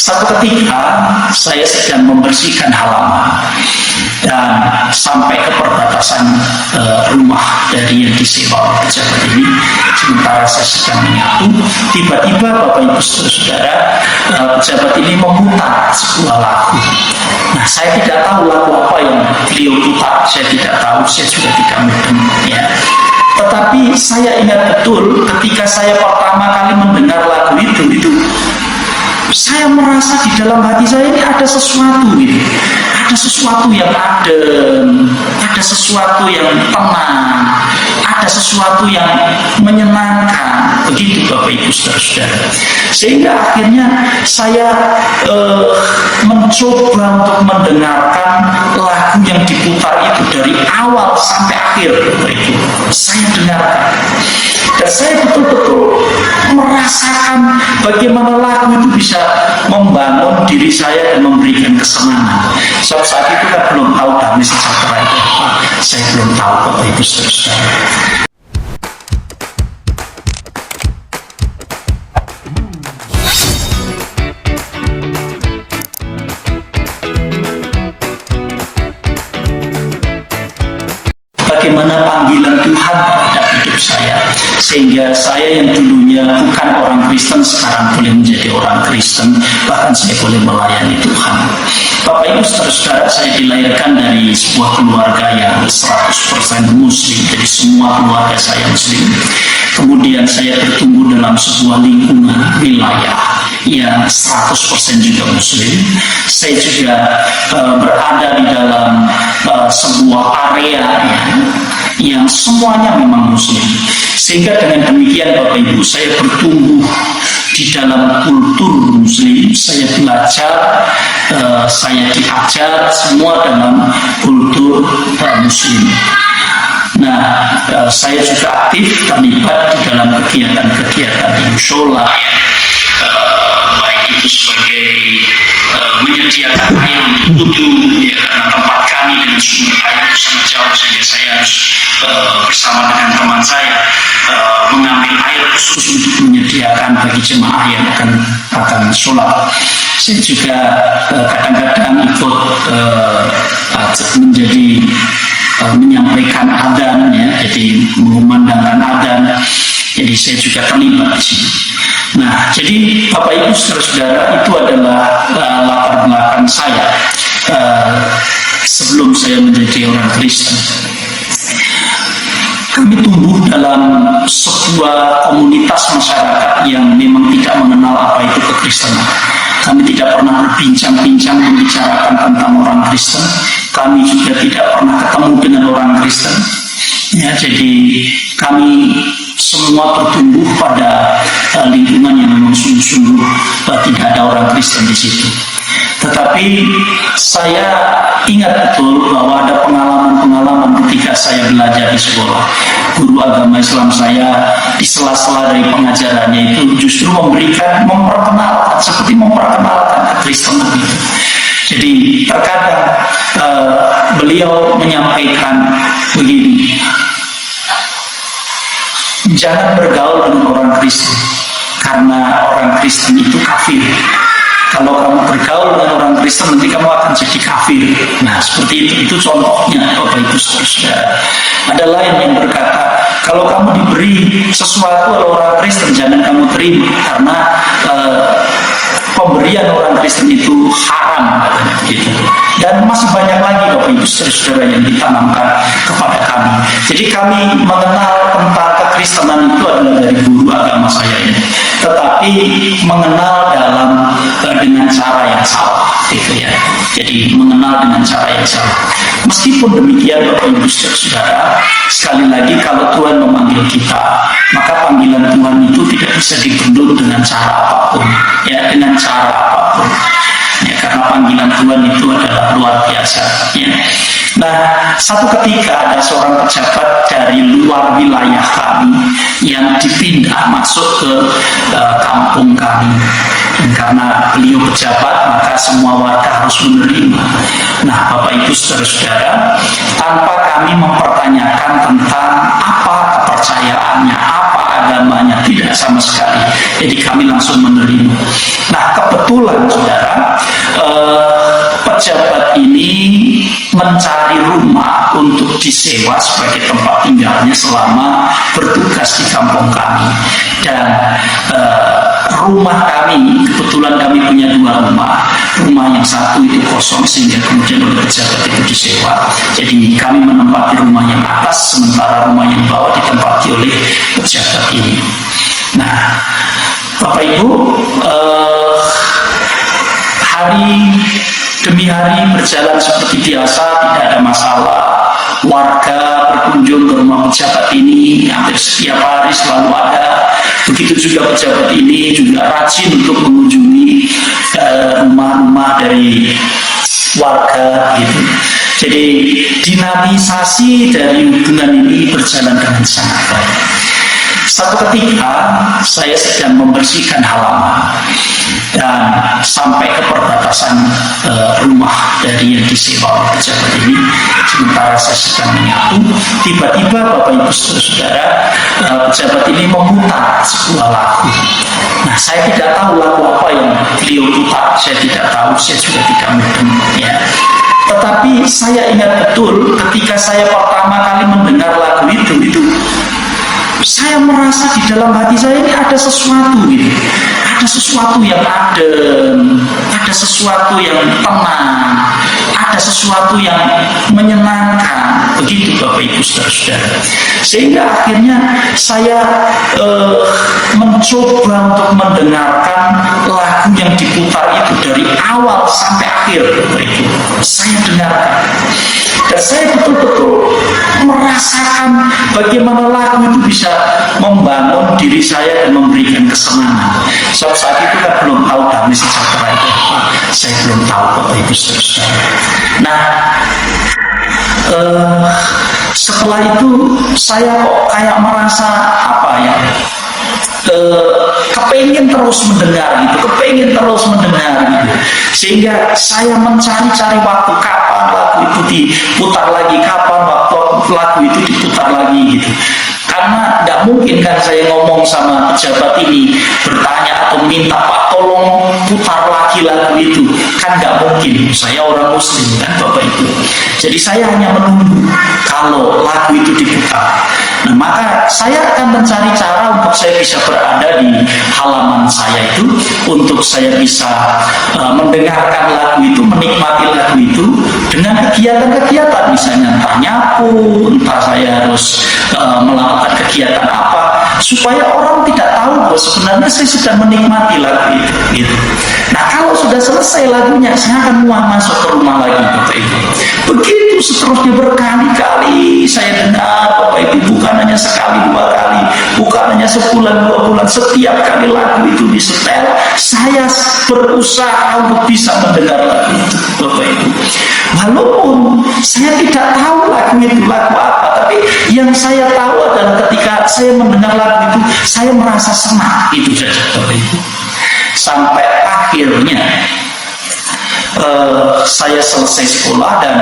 Satu ketika saya sedang membersihkan halaman dan sampai ke perbatasan rumah dari yang disewa oleh pejabat ini. Sementara saya sedang menyapu, tiba-tiba Bapak Ibu Saudara, pejabat ini memutar sebuah lagu. Nah, saya tidak tahu lagu apa yang beliau putar, saya tidak tahu, saya juga tidak mudeng, ya. Tetapi saya ingat betul ketika saya pertama kali mendengar lagu itu saya merasa di dalam hati saya ini ada sesuatu gitu. Ada sesuatu yang adem, ada sesuatu yang tenang, ada sesuatu yang menyenangkan. Begitu Bapak Ibu Saudara-saudara. Sehingga akhirnya saya mencoba untuk mendengarkan lagu yang diputar itu dari awal sampai akhir. Bapak Ibu, saya dengarkan. Dan saya betul-betul merasakan bagaimana lagu itu bisa membangun diri saya dan memberikan kesenangan. Sebab saat itu kan belum tahu damai sejahtera itu apa. Saya belum tahu Bapak Ibu Saudara. Bagaimana panggilan Tuhan terhadap hidup saya, sehingga saya yang dulunya bukan orang Kristen sekarang boleh menjadi orang Kristen, bahkan saya boleh melayani Tuhan. Bapak Ibu Saudara, saya dilahirkan dari sebuah keluarga yang 100% Muslim, jadi semua keluarga saya Muslim. Kemudian saya bertumbuh dalam sebuah lingkungan wilayah yang 100% juga Muslim. Saya juga berada di dalam sebuah area yang semuanya memang Muslim. Sehingga dengan demikian Bapak Ibu, saya bertumbuh di dalam kultur Muslim. Saya belajar, saya diajar semua dalam kultur Muslim. Nah, saya juga aktif terlibat di dalam kegiatan-kegiatan mushola, baik itu sebagai menyediakan air untuk wudhu, ya, karena tempat kami dengan sumber air itu sangat jauh, sehingga saya harus bersama dengan teman saya mengambil air khusus untuk menyediakan bagi jemaah yang akan sholat. Saya juga kadang-kadang ikut menjadi menyampaikan adzan, ya, jadi mengumandangkan adzan. Jadi saya juga terlibat di sini. Nah, jadi Bapak Ibu Saudara-saudara, itu adalah latar belakang saya sebelum saya menjadi orang Kristen. Kami tumbuh dalam sebuah komunitas masyarakat yang memang tidak mengenal apa itu kekristenan. Kami tidak pernah berbincang-bincang membicarakan tentang orang Kristen. Kami juga tidak pernah ketemu dengan orang Kristen. Ya, jadi kami semua bertumbuh pada lingkungan yang memang sungguh-sungguh tidak ada orang Kristen di situ. Tetapi saya ingat betul bahwa ada pengalaman-pengalaman ketika saya belajar di sekolah. Guru agama Islam saya di sela-sela dari pengajarannya itu justru memperkenalkan kekristenan itu. Jadi terkadang beliau menyampaikan begini, jangan bergaul dengan orang Kristen karena orang Kristen itu kafir. Kalau kamu bergaul dengan orang Kristen, nanti kamu akan jadi kafir. Nah, seperti itu contohnya Bapak Ibu Saudara. Ada lain yang berkata, kalau kamu diberi sesuatu oleh orang Kristen, jangan kamu terima karena pemberian orang Kristen itu haram, katanya begitu. Dan masih banyak lagi Bapak Ibu Saudara yang ditanamkan kepada kami. Jadi kami mengenal tentang kekristenan itu adalah dari guru agama saya ini. Tetapi mengenal dengan cara yang salah, gitu ya. Jadi mengenal dengan cara yang salah. Meskipun demikian Bapak Ibu Saudara, sekali lagi kalau Tuhan memanggil kita, maka panggilan Tuhan itu tidak bisa dibendung dengan cara apapun, ya, dengan cara apapun. Ya, karena panggilan Tuhan itu adalah luar biasa. Ya. Nah, satu ketika ada seorang pejabat dari luar wilayah kami yang dipindah masuk ke kampung kami. Dan karena beliau pejabat, maka semua warga harus menerima. Nah, Bapak Ibu Saudara-saudara, tanpa kami mempertanyakan tentang apa kepercayaannya, apa agamanya, tidak sama sekali. Jadi kami langsung menerima. Nah, kebetulan saudara, pejabat ini mencari rumah untuk disewa sebagai tempat tinggalnya selama bertugas di kampung kami. Dan rumah kami, kebetulan kami punya 2 rumah. Rumah yang satu itu kosong sehingga kemudian oleh pejabat itu disewa. Jadi kami menempati rumah yang atas, sementara rumah yang bawah ditempati oleh pejabat ini. Nah, Bapak Ibu, hari demi hari berjalan seperti biasa, tidak ada masalah. Warga berkunjung ke rumah pejabat ini hampir setiap hari, selalu ada. Begitu juga pejabat ini juga rajin untuk mengunjungi rumah-rumah dari warga gitu. Jadi dinamisasi dari hubungan ini berjalan dengan sangat baik. Satu ketika saya sedang membersihkan halaman dan sampai ke perbatasan rumah dari yang disewa oleh pejabat ini. Sementara saya sedang menyapu, tiba-tiba Bapak Ibu Saudara, pejabat ini memutar sebuah lagu. Nah, saya tidak tahu lagu apa yang beliau putar, saya tidak tahu, saya juga tidak mudeng ya. Tetapi saya ingat betul ketika saya pertama kali mendengar lagu itu saya merasa di dalam hati saya ini ada sesuatu gitu. Ada sesuatu yang adem, ada sesuatu yang tenang, ada sesuatu yang menyenangkan. Begitu Bapak Ibu Saudara-saudara. Sehingga akhirnya saya mencoba untuk mendengarkan lagu yang diputar itu dari awal sampai akhir, Bapak Ibu. Saya dengarkan. Dan saya betul-betul merasakan bagaimana lagu itu bisa membangun diri saya dan memberikan kesenangan. Sebab saat itu kan belum tahu damai sejahtera itu apa. Saya belum tahu Bapak Ibu Saudara. Nah, setelah itu saya kok kayak merasa apa ya? Kepengen terus mendengar gitu, sehingga saya mencari-cari waktu kapan lagu itu diputar lagi, kapan waktu lagu itu diputar lagi gitu. Karena nggak mungkin kan saya ngomong sama pejabat ini, bertanya atau minta, Pak tolong putar lagi lagu itu, kan nggak mungkin. Saya orang Muslim kan Bapak Ibu. Jadi saya hanya menunggu kalau lagu itu diputar. Nah, maka saya akan mencari cara untuk saya bisa berada di halaman saya itu, untuk saya bisa mendengarkan lagu itu, menikmati lagu itu dengan kegiatan-kegiatan, misalnya entah nyapu, entah saya harus melakukan kegiatan apa, supaya orang tidak tahu bahwa sebenarnya saya sedang menikmati lagu itu gitu. Nah, kalau sudah selesai lagunya, saya akan masuk ke rumah lagi Bapak Ibu. Begitu seterusnya, berkali-kali saya dengar Bapak Ibu, bukan hanya sekali 2 kali, bukan hanya sebulan 2 bulan, setiap kali lagu itu disetel, saya berusaha untuk bisa mendengar lagu itu Bapak Ibu. Walaupun saya tidak tahu lagu itu lagu apa, tapi yang saya tahu adalah ketika saya mendengar lagu itu, saya merasa senang, itu saja Bapak Ibu. Sampai akhirnya saya selesai sekolah, dan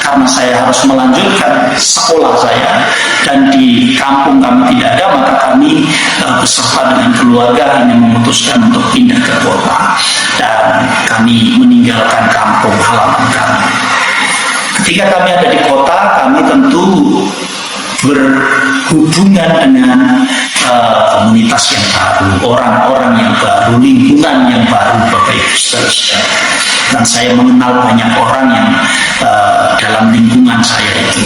karena saya harus melanjutkan sekolah saya dan di kampung kami tidak ada, maka kami beserta dengan keluarga ini memutuskan untuk pindah ke kota, dan kami meninggalkan kampung halaman kami. Ketika kami ada di kota, kami tentu berhubungan dengan komunitas yang baru, orang-orang yang baru, lingkungan yang baru Bapak Ibu Saudara. Dan saya mengenal banyak orang yang dalam lingkungan saya itu.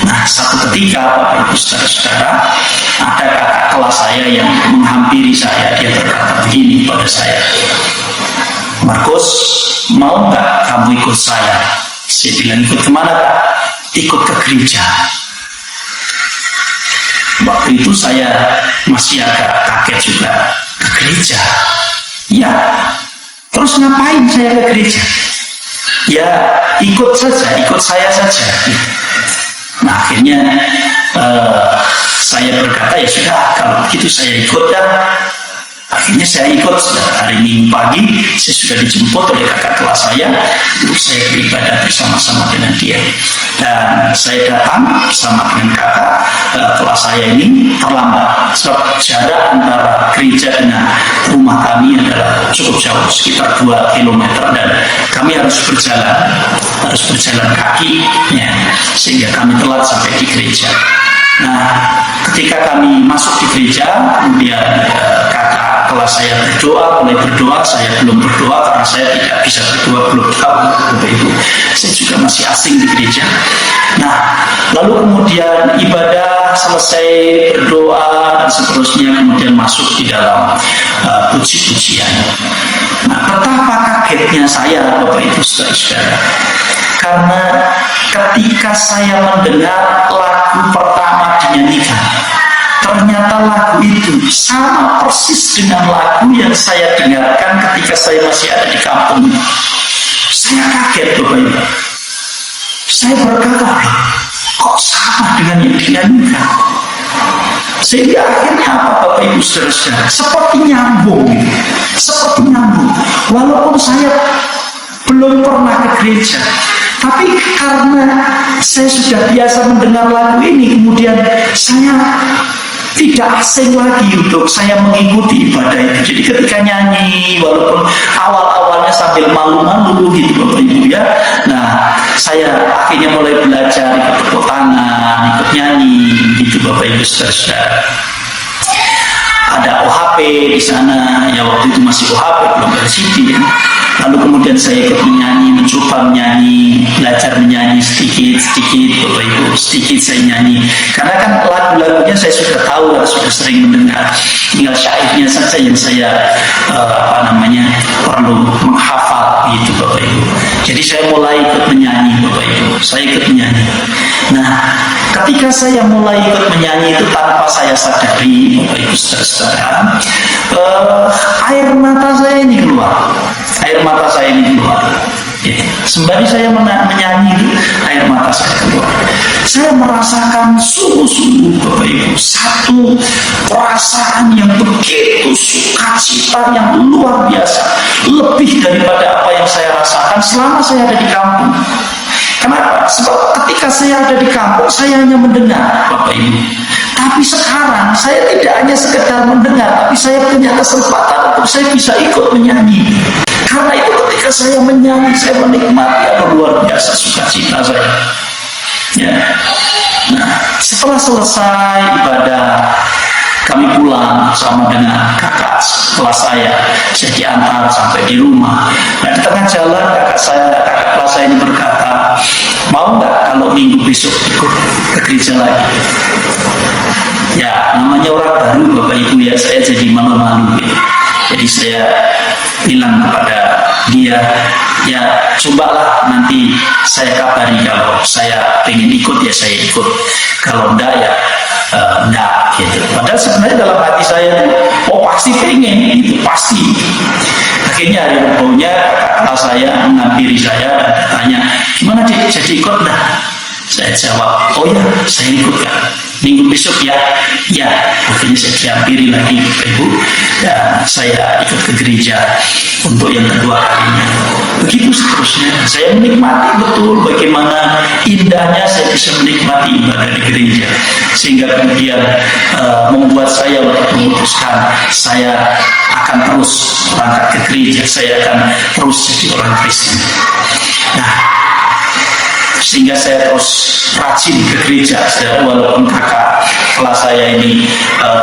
Nah, satu ketika Bapak Ibu Saudara, ada kakak kelas saya yang menghampiri saya. Dia berkata begini pada saya, Markus, mau nggak kamu ikut saya? Saya bilang, ikut kemana Kak? Ikut ke gereja. Waktu itu saya masih agak kaget juga, ke gereja. Ya, terus ngapain saya ke gereja? Ya, ikut saya saja. Nah, akhirnya saya berkata, ya sudah, kalau begitu saya ikut. Dan Akhirnya saya ikut. Hari Minggu pagi saya sudah dijemput oleh kakak kelas saya untuk saya beribadah bersama-sama dengan dia. Dan saya datang bersama dengan kakak kelas saya ini terlambat. Sebab jarak antara gereja dengan rumah kami adalah cukup jauh, sekitar 2 km, dan kami harus berjalan kaki ya, sehingga kami telat sampai di gereja. Nah, ketika kami masuk di gereja, kemudian kakak kelas saya mulai berdoa. Saya belum berdoa karena saya tidak bisa berdoa, belum tahu Bapak Ibu. Saya juga masih asing di gereja. Nah, lalu kemudian ibadah selesai, berdoa dan seterusnya, kemudian masuk di dalam puji-pujian. Nah, betapa kagetnya saya Bapak Ibu saudara-saudara, karena ketika saya mendengar lagu pertama dinyanyikan, ternyata lagu itu sama persis dengan lagu yang saya dengarkan ketika saya masih ada di kampung. Saya kaget Bapak Ibu. Saya berkata, kok sama dengan yang dinyanyikan? Sehingga akhirnya apa Bapak Ibu saudara-saudara? Seperti nyambung. Walaupun saya belum pernah ke gereja, tapi karena saya sudah biasa mendengar lagu ini, kemudian saya tidak asing lagi untuk saya mengikuti ibadah itu. Jadi ketika nyanyi, walaupun awal-awalnya sambil malu-malu gitu Bapak Ibu ya, nah saya akhirnya mulai belajar ikut tepuk tangan, ikut nyanyi gitu Bapak Ibu saudara-saudara. Ada OHP di sana, ya waktu itu masih OHP, belum LCD ya. Lalu kemudian saya ikut mencoba menyanyi, belajar menyanyi sedikit Bapak Ibu, sedikit saya nyanyi. Karena kan lagu-lagunya saya sudah tahu, sudah sering mendengar. Tinggal syairnya saja yang saya perlu menghafal gitu Bapak Ibu. Jadi saya mulai ikut menyanyi Bapak Ibu, saya ikut menyanyi. Nah, ketika saya mulai ikut menyanyi itu tanpa saya sadari Bapak Ibu saudara-saudara, air mata saya ini keluar. Sembari saya menyanyi itu, air mata saya keluar. Saya merasakan sungguh-sungguh Bapak Ibu satu perasaan yang begitu sukacita yang luar biasa, lebih daripada apa yang saya rasakan selama saya ada di kampung. Kenapa? Sebab ketika saya ada di kampung, saya hanya mendengar Bapak Ibu. Tapi sekarang saya tidak hanya sekedar mendengar, tapi saya punya kesempatan untuk saya bisa ikut menyanyi. Karena itu ketika saya menyanyi, saya menikmati apa luar biasa sukacita saya. Ya. Nah, setelah selesai ibadah, kami pulang bersama dengan kakak kelas saya diantar sampai di rumah. Nah, di tengah jalan kakak kelas saya ini berkata, mau nggak kalau minggu besok ikut ke gereja lagi? Ya, namanya orang baru Bapak Ibu ya, saya jadi malu-malu gitu. Jadi saya bilang kepada dia, ya cobalah nanti saya kabari, kalau saya pengen ikut ya saya ikut, kalau enggak ya enggak gitu. Padahal sebenarnya dalam hati saya pasti pengen gitu, pasti. Akhirnya hari Rabunya kakak saya menghampiri saya dan bertanya, gimana Dik, jadi ikut enggak? Saya jawab, oh ya saya ikut kan, minggu besok ya. Akhirnya saya dihampiri lagi Bapak Ibu, dan saya ikut ke gereja untuk yang kedua kalinya. Begitu seterusnya, saya menikmati betul bagaimana indahnya saya bisa menikmati ibadah di gereja, sehingga kemudian membuat saya untuk memutuskan saya akan terus berangkat ke gereja, saya akan terus jadi orang Kristen. Nah, sehingga saya terus rajin ke gereja, walaupun kakak kelas saya ini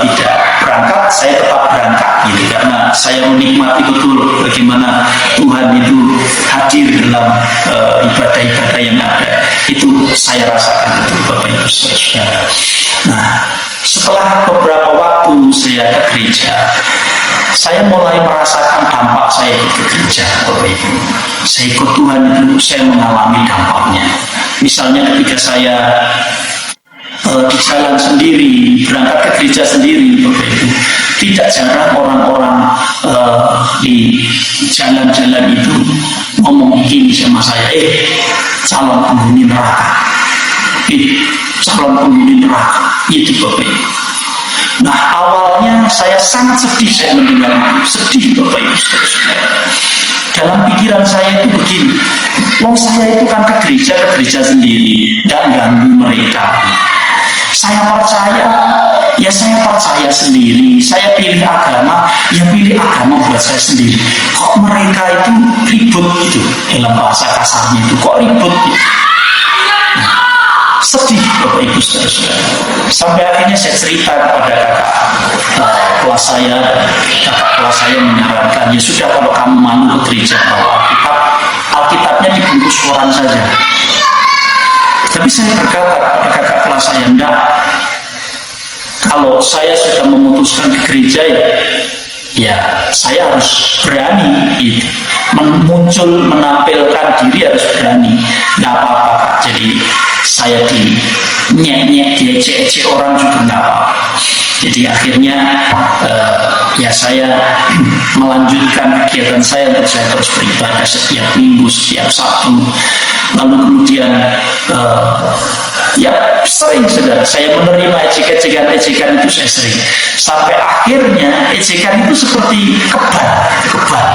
tidak berangkat, saya tetap berangkat gitu, karena saya menikmati betul bagaimana Tuhan itu hadir dalam ibadah-ibadah yang ada. Itu saya rasakan itu Bapak Ibu saudara. Nah, setelah beberapa waktu saya ke gereja, saya mulai merasakan dampak saya ikut ke gereja Bapak Ibu. Saya ikut Tuhan itu, saya mengalami dampaknya. Misalnya ketika saya di jalan sendiri, berangkat ke gereja sendiri Bapak Ibu, tidak jarang orang-orang di jalan-jalan itu ngomong gini sama saya, calon penghuni neraka, calon penghuni neraka, itu Bapak Ibu. Nah, awalnya saya sangat sedih, saya mendengar sedih Bapak Ibu Saudara. Dalam pikiran saya itu begini, saya itu kan ke gereja sendiri, dan ganggu mereka. Saya percaya sendiri. Saya pilih agama, ya pilih agama buat saya sendiri. Kok mereka itu ribut gitu, dalam bahasa kasarnya itu, kok ribut gitu. Sedih Bapak Ibu Saudara. Sampai akhirnya saya cerita kepada kakak kelas saya menyarankan, ya sudah, kalau kamu malu ke gereja, bawa Alkitabnya dibungkus koran saja. Tapi saya berkata kepada kakak kelas saya, enggak, kalau saya sudah memutuskan ke gereja, ya saya harus berani gitu. Menampilkan diri harus berani. Enggak apa-apa Kak, jadi saya diejek orang juga enggak apa-apa. Jadi akhirnya ya saya melanjutkan kegiatan saya untuk saya terus beribadah setiap minggu, setiap Sabtu. Lalu kemudian ya sering sudah saya menerima ejekan itu, saya sering. Sampai akhirnya ejekan itu seperti kebal.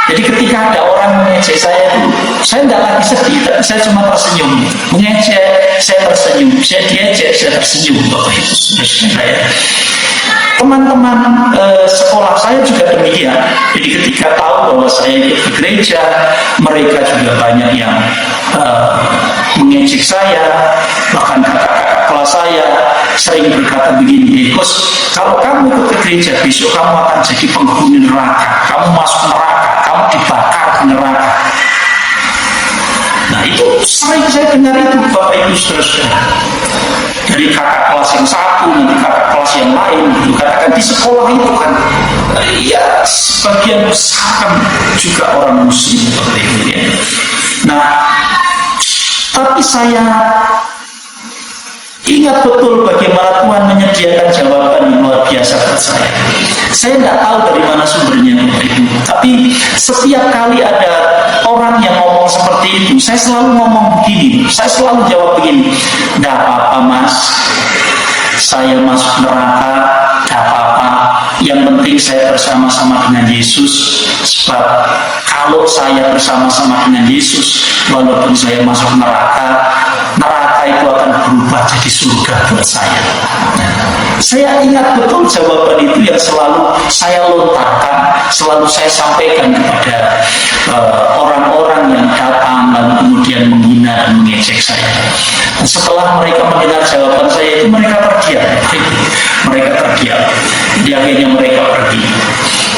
Jadi ketika ada orang mengejek saya itu, saya tidak lagi sedih, tapi saya cuma tersenyum. Mengejek, saya tersenyum. Saya diejek, saya tersenyum. Bapak Ibu Saudara. Teman-teman sekolah saya juga demikian. Jadi ketika tahu bahwa saya ikut ke gereja, mereka juga banyak yang mengejek saya. Bahkan kakak-kakak kelas saya sering berkata begini, Gus, kalau kamu ikut ke gereja, besok kamu akan jadi penghuni neraka. Kamu masuk neraka, kamu dibakar ke neraka. Nah, itu sering saya dengar itu Bapak Ibu Saudara. Dari kakak kelas yang satu, nanti kakak kelas yang lain, gitu. Katakan di sekolah itu kan, ya sebagian besar kan juga orang muslim Bapak Ibu ya. Nah, tapi saya ingat betul bagaimana Tuhan menyediakan jawaban yang luar biasa buat saya. Saya tidak tahu dari mana sumbernya Bapak Ibu, tapi setiap kali ada orang yang ngomong seperti itu, saya selalu ngomong begini, saya selalu jawab begini, tidak apa-apa Mas, saya masuk neraka, tidak apa-apa, yang penting saya bersama-sama dengan Yesus. Sebab kalau saya bersama-sama dengan Yesus, walaupun saya masuk neraka itu akan berubah jadi surga buat saya. Saya ingat betul jawaban itu yang selalu saya lontarkan, selalu saya sampaikan kepada orang-orang yang datang lalu kemudian menghina dan mengejek saya. Dan setelah mereka mendengar jawaban saya itu, mereka terdiam. Jadi akhirnya mereka pergi.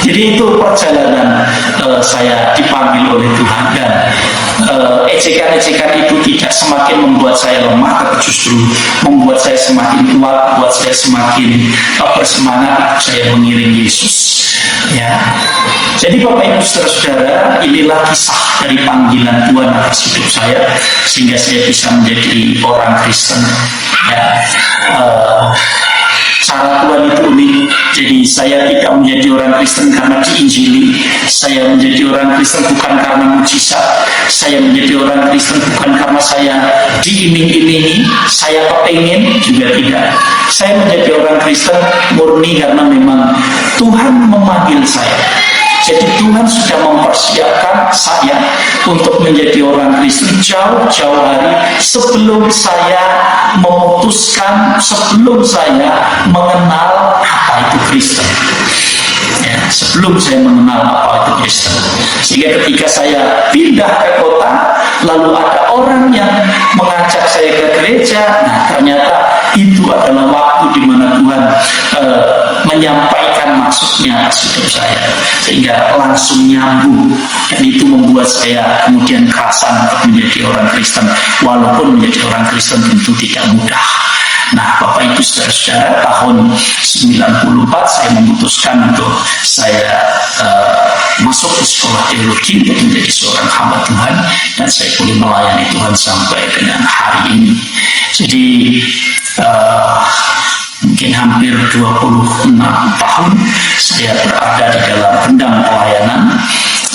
Jadi itu perjalanan saya dipanggil oleh Tuhan, dan ejekan-ejekan itu tidak semakin membuat saya lemah, tapi justru membuat saya semakin kuat, membuat saya semakin bersemangat saya mengiring Yesus. Ya. Jadi Bapak Ibu Saudara, inilah kisah dari panggilan Tuhan atas hidup saya sehingga saya bisa menjadi orang Kristen. Ya. Cara Tuhan itu unik. Jadi saya tidak menjadi orang Kristen karena diinjili. Saya menjadi orang Kristen bukan karena mujizat. Saya menjadi orang Kristen bukan karena saya diiming-imingi, saya kepingin, juga tidak. Saya menjadi orang Kristen murni karena memang Tuhan memanggil saya. Jadi Tuhan sudah mempersiapkan saya untuk menjadi orang Kristen jauh-jauh hari sebelum saya memutuskan, sebelum saya mengenal apa itu Kristen. Ya, sebelum saya mengenal apa itu Kristen. Sehingga ketika saya pindah ke kota, lalu ada orang yang mengajak saya ke gereja, nah ternyata itu adalah waktu di mana Tuhan menyampaikan maksudnya atas hidup saya, sehingga langsung nyambung, dan itu membuat saya kemudian kerasan untuk menjadi orang Kristen, walaupun menjadi orang Kristen tentu tidak mudah. Nah, Bapak Ibu Saudara, tahun 94 saya memutuskan untuk saya masuk ke sekolah teologi untuk menjadi seorang hamba Tuhan, dan saya boleh melayani Tuhan sampai dengan hari ini. Jadi mungkin hampir 26 tahun saya berada di dalam bidang pelayanan,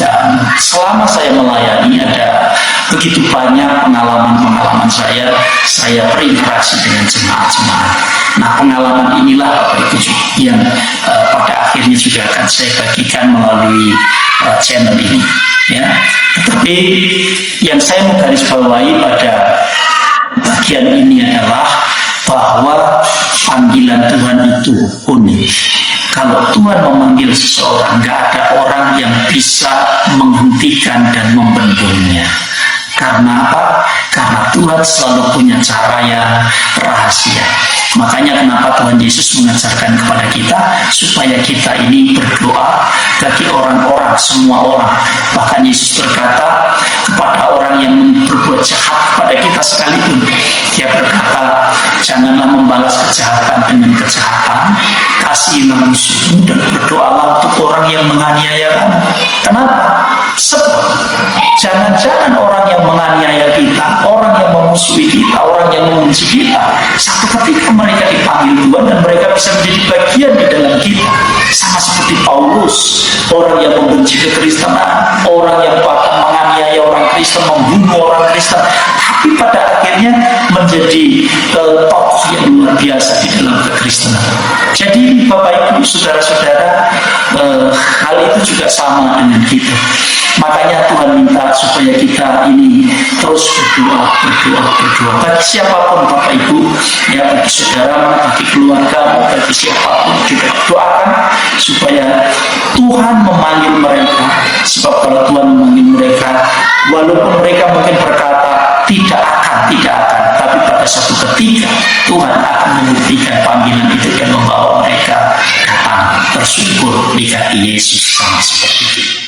dan selama saya melayani ada begitu banyak pengalaman-pengalaman saya berinteraksi dengan jemaat-jemaat. Nah, pengalaman inilah Bapak Ibu yang pada akhirnya juga akan saya bagikan melalui channel ini, ya. Tetapi yang saya mau garis bawahi pada bagian ini adalah bahwa panggilan Tuhan itu unik. Kalau Tuhan memanggil seseorang, nggak ada orang yang bisa menghentikan dan membendungnya. Karena apa? Karena Tuhan selalu punya cara yang rahasia. Makanya kenapa Tuhan Yesus mengajarkan kepada kita supaya kita ini berdoa bagi orang-orang, semua orang. Bahkan Yesus berkata kepada orang yang berbuat jahat kepada kita sekalipun. Dia berkata, janganlah membalas kejahatan dengan kejahatan, kasihilah musuhmu dan berdoalah untuk orang yang menganiaya kamu. Kenapa? Sebab jangan-jangan orang yang menganiaya kita, orang yang memusuhi kita, orang yang membenci kita, satu ketika mereka dipanggil Tuhan dan mereka bisa menjadi bagian di dalam kita. Sama seperti Paulus, orang yang membenci kekristenan, orang yang bahkan menganiaya orang Kristen, membunuh orang Kristen, tapi pada akhirnya menjadi tokoh yang luar biasa di dalam kekristenan. Jadi Bapak Ibu, saudara-saudara, hal itu juga sama dengan kita. Makanya Tuhan minta supaya kita ini terus berdoa. Bagi siapapun Bapak Ibu, ya, bagi saudara, bagi keluarga, bagi siapapun juga doakan supaya Tuhan memanggil mereka. Sebab kalau Tuhan memanggil mereka, walaupun mereka mungkin berkata tidak akan, tapi pada suatu ketika Tuhan akan membuktikan panggilan itu dan membawa mereka datang tersyukur di kaki Yesus sama seperti itu.